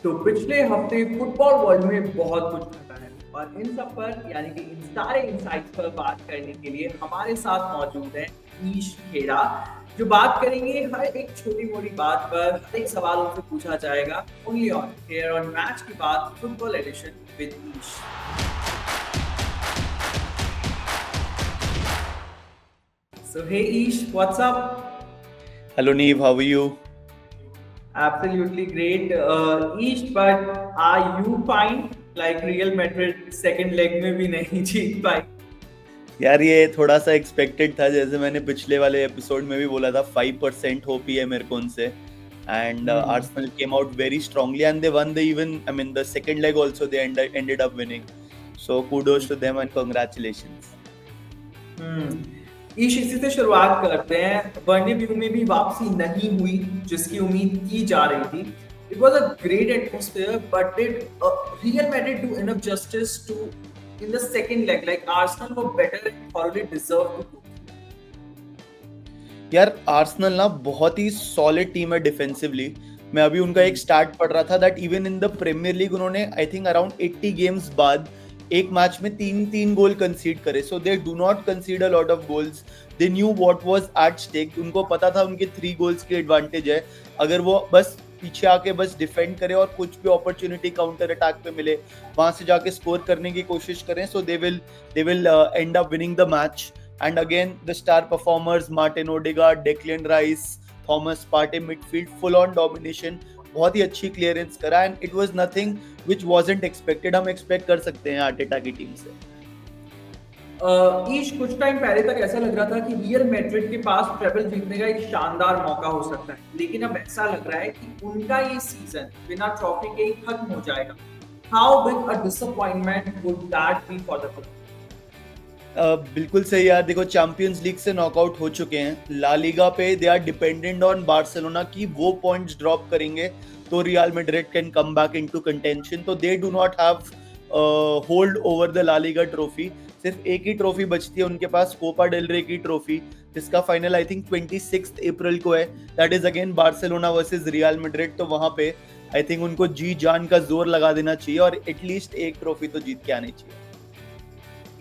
तो पिछले हफ्ते फुटबॉल वर्ल्ड में बहुत कुछ घटा है और इन सब पर यानी कि इन सारे इंसाइट्स पर बात करने के लिए हमारे साथ मौजूद है ईश खेड़ा जो बात करेंगे हर एक छोटी मोटी बात पर हर एक सवाल उनसे पूछा जाएगा only on here on match की बात football edition with Ish. So hey Ish what's up. Hello Neve, how are you? Absolutely great. East, but are you fine? Like Real Madrid second leg में भी नहीं जीत पाई। यार ये थोड़ा सा एक्सपेक्टेड था, जैसे मैंने पिछले वाले एपिसोड में भी बोला था 5% होप ही है मेरे को उनसे। And Arsenal came out very strongly and they won the even I mean the second leg also they ended up winning, so kudos to them and congratulations. ईश इसी से शुरुआत करते हैं। बर्नब्यू में भी वापसी नहीं हुई जिसकी उम्मीद की जा रही थी। It was a great atmosphere, but did Real Madrid do enough justice to in the second leg? Like Arsenal were better and thoroughly deserved to do. यार आर्सेनल ना बहुत ही सॉलिड टीम है डिफेंसिवली। मैं अभी उनका एक स्टार्ट पढ़ रहा था that even in the Premier League उन्होंने आई थिंक अराउंड 80 गेम्स बाद एक मैच में 3 गोल कंसीड करे। So they do not concede a lot of goals. They knew what was at stake. उनको पता था उनके 3 गोल्स की एडवांटेज है। अगर वो बस पीछे आके बस डिफेंड करे और कुछ भी अपॉर्चुनिटी काउंटर अटैक पे मिले वहां से जाके स्कोर करने की कोशिश करें, so they will end up winning the match. And again, the star performers Martin Odegaard, Declan Rice, Thomas Partey midfield full on domination. बहुत ही अच्छी क्लियरेंस करा and it was nothing which wasn't expected. हम expect कर सकते हैं Arteta की team से. ईश कुछ टाइम पहले तक ऐसा लग रहा था कि रियल मैड्रिड के पास ट्रेबल जीतने का एक शानदार मौका हो सकता है, लेकिन अब ऐसा लग रहा है कि उनका ये सीजन बिना ट्रॉफी के ही खत्म हो जाएगा. How big a disappointment would that be for the club? बिल्कुल सही यार. देखो चैंपियंस लीग से नॉकआउट हो चुके हैं. ला लीगा पे they are dependent on Barcelona की वो पॉइंट्स ड्रॉप करेंगे तो Real Madrid can come back into contention. तो they do not have hold over the La Liga trophy. सिर्फ एक ही ट्रॉफी बचती है उनके पास, कोपा डेल रे की ट्रॉफी, जिसका फाइनल आई थिंक 26 अप्रैल को है. That is again Barcelona versus real Madrid. तो वहां पे आई थिंक उनको जी जान का जोर लगा देना चाहिए और एटलीस्ट एक ट्रॉफी तो जीत के आनी चाहिए.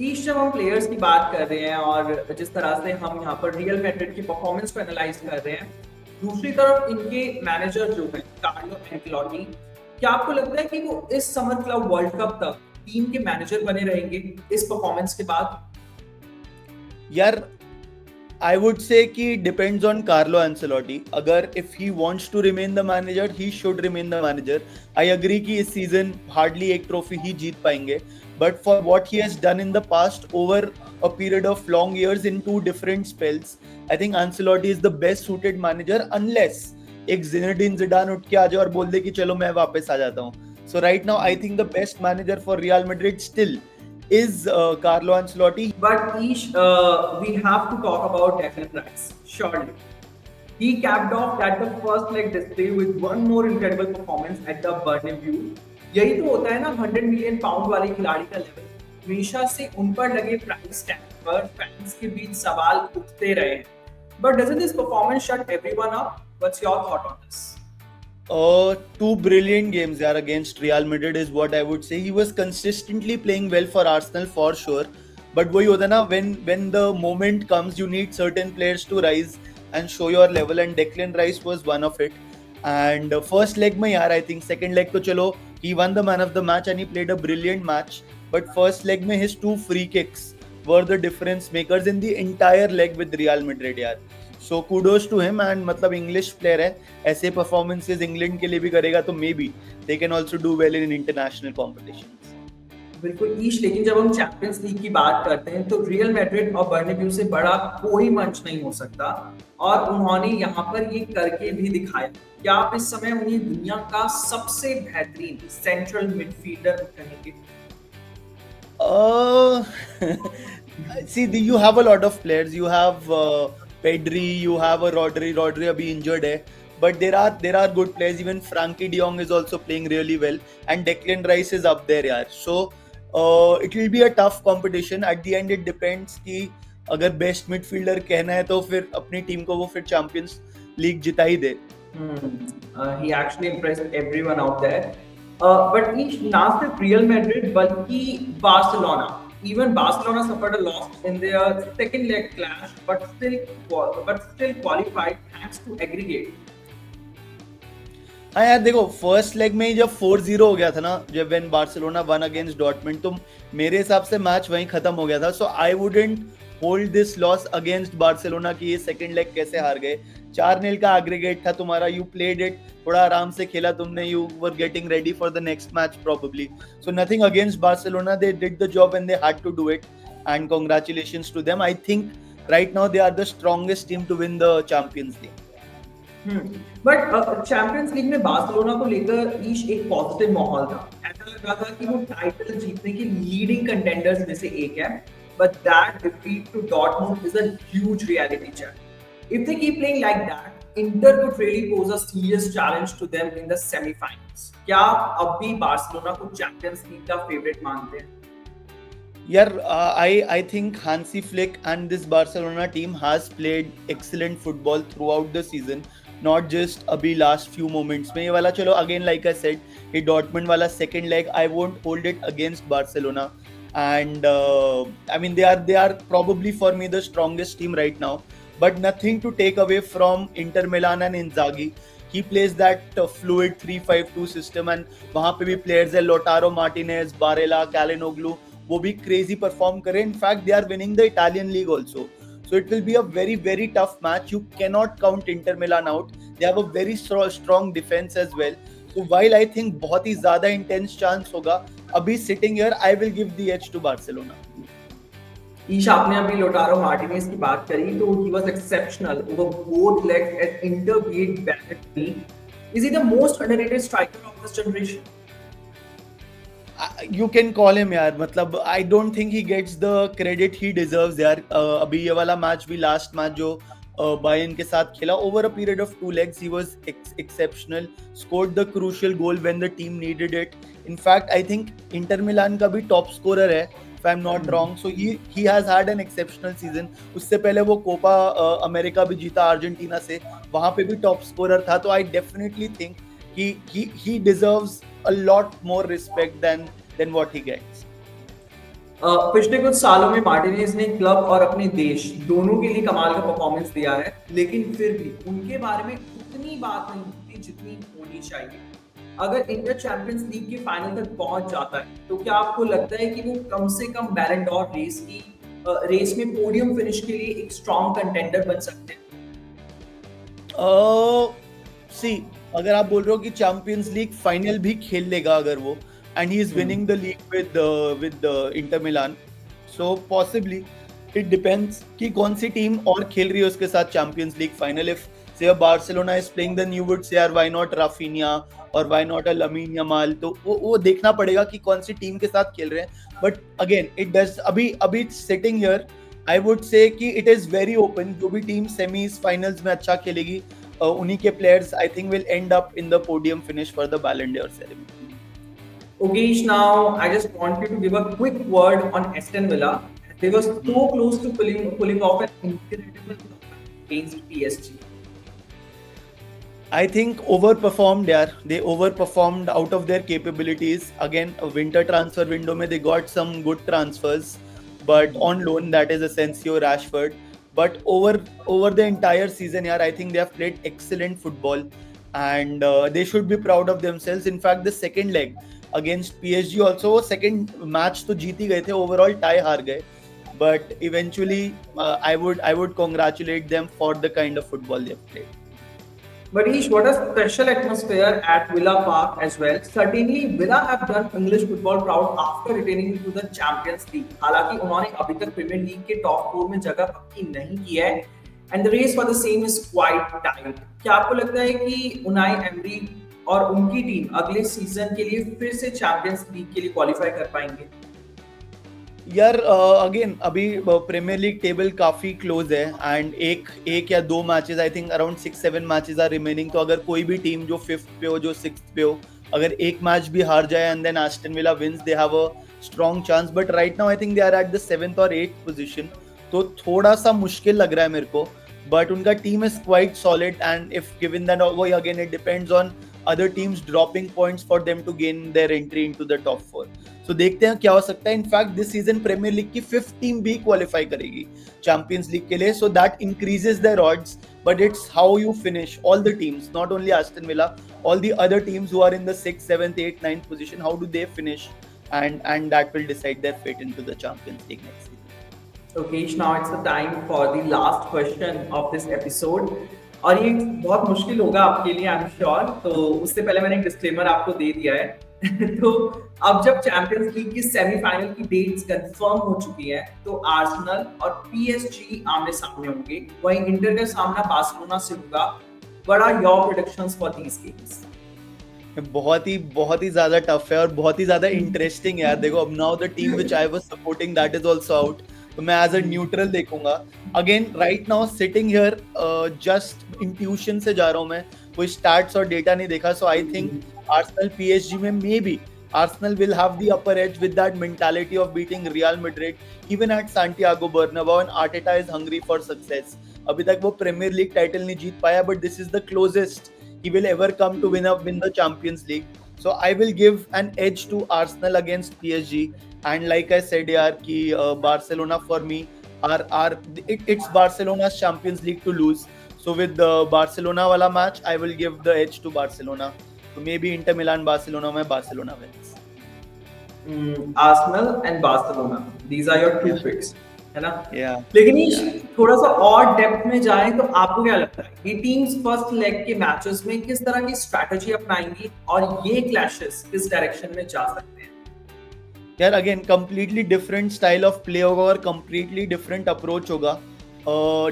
ईश जब हम प्लेयर्स की बात कर रहे हैं और जिस तरह से हम यहाँ पर रियल मैड्रिड की परफॉर्मेंस को एनालाइज कर रहे हैं, दूसरी तरफ इनके मैनेजर जो है कार्लो एंcelotti, क्या आपको लगता है कि वो इस समर क्लब वर्ल्ड कप तक टीम के मैनेजर बने रहेंगे इस परफॉर्मेंस के बाद? यार I would say कि depends on Carlo Ancelotti. अगर if he wants to remain the manager, he should remain the manager. I agree कि इस season hardly एक trophy ही जीत पाएंगे. But for what he has done in the past over a period of long years in 2 different spells, I think Ancelotti is the best suited manager unless एक Zinedine Zidane उठ के आ जाए और बोल दे कि चलो मैं वापस आ जाता हूँ. So right now I think the best manager for Real Madrid still is Carlo Ancelotti. But Ish, we have to talk about Declan Rice. Surely, he capped off that the first leg display with one more incredible performance at the Bernabeu. यही तो होता है ना 100 million pound वाले खिलाड़ी का level. हमेशा से उन पर लगे प्राइस टैग पर फैंस के बीच सवाल उठते रहे. But doesn't this performance shut everyone up? What's your thought on this? 2 brilliant games yaar against Real Madrid is what I would say. He was consistently playing well for Arsenal for sure, but वही होता है ना, when the moment comes you need certain players to rise and show your level, and Declan Rice was one of it. And first leg में यार I think second leg तो चलो he won the man of the match and he played a brilliant match, but first leg में his 2 free kicks were the difference makers in the entire leg with Real Madrid यार. So kudos to him. And मतलब English player है, ऐसे performances England के लिए भी करेगा तो may be they can also do well in international competitions. बिल्कुल ईश, लेकिन जब हम चैंपियंस लीग की बात करते हैं तो रियल मैड्रिड और बर्नब्यू से बड़ा कोई मंच नहीं हो सकता और उन्होंने यहाँ पर ये करके भी दिखाया. क्या आप इस समय उन्हें दुनिया का सबसे बेहतरीन सेंट्रल मिडफील्डर कहेंगे? See, you have a lot of players. You have Pedri, you have a Rodri. Rodri अभी injured है, but there are good players. Even Frankie De Jong is also playing really well, and Declan Rice is up there यार. So it will be a tough competition. At the end it depends कि अगर best midfielder कहना है तो फिर अपनी team को वो फिर Champions League जिता ही दे. He actually impressed everyone out there. but each not the Real Madrid, बल्कि Barcelona. Even Barcelona suffered a loss in their second leg clash, but still qualified thanks to aggregate. हाँ यार देखो, first leg में ही जब 4-0 हो गया था ना, जब when Barcelona one against Dortmund, तो मेरे हिसाब से मैच वहीं खत्म हो गया था. So I wouldn't hold this loss against Barcelona कि ये सेकंड लेग कैसे हार गए. 4-0 का एग्रीगेट था तुम्हारा, यू प्लेड इट, थोड़ा आराम से खेला तुमने, you were getting ready for the next match probably. So nothing against Barcelona, they did the job and they had to do it, and congratulations to them. I think right now they are the strongest team to win the Champions League. But Champions League में Barcelona को लेकर ईश एक positive माहौल था. ऐसा लग रहा था कि वो टाइटल जीतने के लीडिंग कंटेंडर्स में से एक है. But that defeat to Dortmund is a huge reality check. If they keep playing like that, Inter could really pose a serious challenge to them in the semi-finals. क्या आप अब भी बार्सिलोना को champions league का favourite मानते हैं? Yeah, I think Hansi Flick and this Barcelona team has played excellent football throughout the season, not just अभी last few moments में. ये वाला चलो again like I said, ये Dortmund वाला second leg I won't hold it against Barcelona, and I mean they are probably for me the strongest team right now, but nothing to take away from Inter Milan and Inzaghi. He plays that fluid 3-5-2 system, and वहाँ पे भी players है, Lautaro Martinez, Barella, Calhanoglu, वो भी crazy perform करे. In fact, they are winning the Italian league also. So it will be a very, very tough match. You cannot count Inter Milan out. They have a very strong defense as well. So while I think बहुत ही ज़्यादा intense chance होगा, अभी sitting here, I will give the edge to Barcelona. ईश, आपने अभी लोटारो Martinez की बात करी, तो he was exceptional over both legs at Inter beat Bayern. Is he the most underrated striker of this generation? You can call him यार, मतलब I don't think he gets the credit he deserves यार. अभी ये वाला match भी, last match जो Bayern के साथ खेला, over a period of 2 legs he was exceptional, scored the crucial goal when the team needed it. In fact, I think Inter Milan का भी top scorer है, if I'm not wrong. So he has had an exceptional season. उससे पहले वो Copa America भी जीता Argentina से, वहाँ पे भी top scorer था. तो I definitely think he deserves a lot more respect than what he gets. पिछले कुछ सालों में मार्टिनेज ने क्लब और अपने देश दोनों के लिए कमाल का परफॉर्मेंस दिया है, लेकिन फिर भी उनके बारे में उतनी बात नहीं होती जितनी होनी चाहिए. अगर इंटर चैंपियंस लीग के फाइनल तक पहुंच जाता है, तो क्या आपको लगता है कि वो कम से कम बैलन डॉर रेस में पोडियम फिनिश के लिए एक स्ट्रॉन्ग कंटेंडर बन सकते हैं? सी, अगर आप बोल रहे हो कि चैंपियंस लीग फाइनल भी खेल लेगा अगर वो, and he is winning the league with Inter Milan, so possibly it depends कि कौन सी टीम और खेल रही है उसके साथ champions league final. If say Barcelona is playing, then you would say यार why not Rafinha or why not a Lamine Yamal, तो वो देखना पड़ेगा कि कौन सी टीम के साथ खेल रहे हैं. But again it does, अभी sitting here I would say कि it is very open. जो भी टीम सेमीज फाइनल्स में अच्छा खेलेगी, उन्हीं के players I think will end up in the podium finish for the Ballon d'Or ceremony. Okay, now I just want you to give a quick word on Aston Villa. They were so close to pulling off an incredible comeback against PSG. I think overperformed यार. They overperformed out of their capabilities. Again, a winter transfer window में they got some good transfers, but on loan, that is Asensio, Rashford. But over the entire season यार, I think they have played excellent football, and they should be proud of themselves. In fact, the second leg against PSG also, second match तो जीत ही गए थे, overall tie हार गए, but eventually I would congratulate them for the kind of football they have played. But Ish, what a special atmosphere at Villa Park as well. Certainly, Villa have done English football proud after returning to the Champions League. हालांकि उन्होंने अभी तक premiere league के top 4 में जगह पक्की नहीं की है, and the race for the same is quite tight. क्या आपको लगता है कि उनाई एमरी और उनकी टीम अगले सीजन के लिए फिर से चैंपियंस लीग के लिए क्वालिफाई कर पाएंगे? यार अगेन अभी प्रीमियर लीग टेबल काफी क्लोज है, एंड एक या 2 matches, I think around 6-7 matches are remaining. तो अगर कोई भी टीम जो 5th पे हो, जो 6th पे हो, अगर एक मैच भी हार जाए and then Aston Villa wins, they have a strong chance. But right now I think they are at the 7th और 8th पोजीशन, तो थोड़ा सा मुश्किल लग रहा है मेरे को. बट उनका team is quite solid, and if given that, वो again it depends on other teams dropping points for them to gain their entry into the top 4. So देखते हैं क्या हो सकता है. In fact, this season Premier League की 5th team भी qualify करेगी Champions League के लिए, so that increases their odds. But it's how you finish. All the teams, not only Aston Villa, all the other teams who are in the 6th, 7th, 8th, 9th position, how do they finish, and that will decide their fate into the Champions League next season. Okay, now it's the time for the last question of this episode. और ये बहुत मुश्किल होगा आपके लिए, I am sure. तो उससे पहले मैंने एक डिस्क्लेमर आपको दे दिया है. तो अब जब चैंपियंस लीग की सेमीफाइनल की डेट्स कंफर्म हो चुकी हैं, तो आर्सेनल और पीएसजी आमने सामने होंगे. वहीं इंटर का सामना बार्सिलोना से होगा. What are your predictions for these games? बहुत ही ज्यादा टफ है और बहुत ही ज्यादा इंटरेस्टिंग है यार. देखो, अब now the team which I was supporting that is also out, तो मैं एज अ न्यूट्रल देखूंगा. Again right now sitting here, just intuition से जा रहा हूं मैं, कोई स्टैट्स और डेटा नहीं देखा. सो आई थिंक आर्सेनल पीएसजी में may be Arsenal will have the upper edge with that mentality of beating Real Madrid even at Santiago Bernabeu, and Arteta is hungry for success. अभी तक वो premiere league title नहीं जीत पाया, but this is the closest he will ever come to win the Champions League. So I will give an edge to Arsenal against PSG. And like I said यार कि Barcelona for me it's Barcelona's Champions League to lose. So with the Barcelona वाला match, I will give the edge to Barcelona. So maybe Inter Milan Barcelona में Barcelona wins. Arsenal and Barcelona, these are your two picks, है ना? Yeah. लेकिन थोड़ा सा और depth में जाएं तो आपको क्या लगता है ये टीम्स फर्स्ट लेग के मैचेस में किस तरह की स्ट्रेटजी अपनाएंगी और ये क्लैशेस किस डायरेक्शन में जा सकते हैं? यार again completely different style of play होगा और कंप्लीटली डिफरेंट अप्रोच होगा.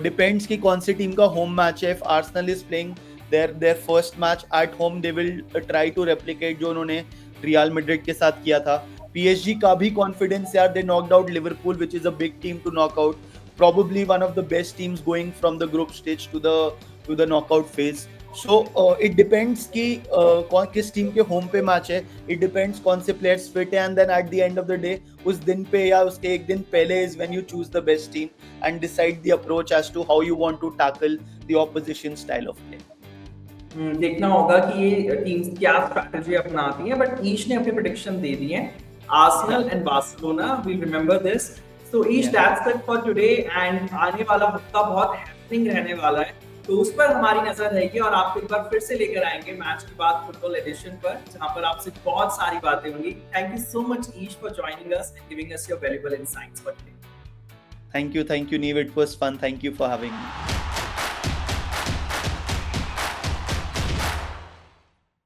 डिपेंड्स कि कौन सी टीम का होम मैच है. If Arsenal is playing their first match at home, they will try to replicate जो उन्होंने रियल मैड्रिड के साथ किया था. PSG का भी कॉन्फिडेंस यार, they knocked out Liverpool which is a big team to knock out, probably one of the best teams going from the group stage to the knockout phase. So it depends कि किस team के home पे match है. It depends कौन से players fit है, and then at the end of the day उस दिन पे या उसके एक दिन पहले is when you choose the best team and decide the approach as to how you want to tackle the opposition style of play. देखना होगा कि ये टीम्स क्या स्ट्रैटेजी अपनाती हैं, बट ईश ने अपनी प्रेडिक्शन दे दी है. Arsenal and Barcelona, we remember this. So Ish, that's it for today. एंड आने वाला हफ्ता बहुत हैपनिंग रहने वाला है, तो उस पर हमारी नजर रहेगी और आपको एक बार फिर से लेकर आएंगे मैच के बाद फुटबॉल एडिशन पर, जहां पर आपसे बहुत सारी बातें होंगी. Thank you so much Ish for joining us and giving us your valuable insights for today. Thank you Neev, it was fun. Thank you for having me.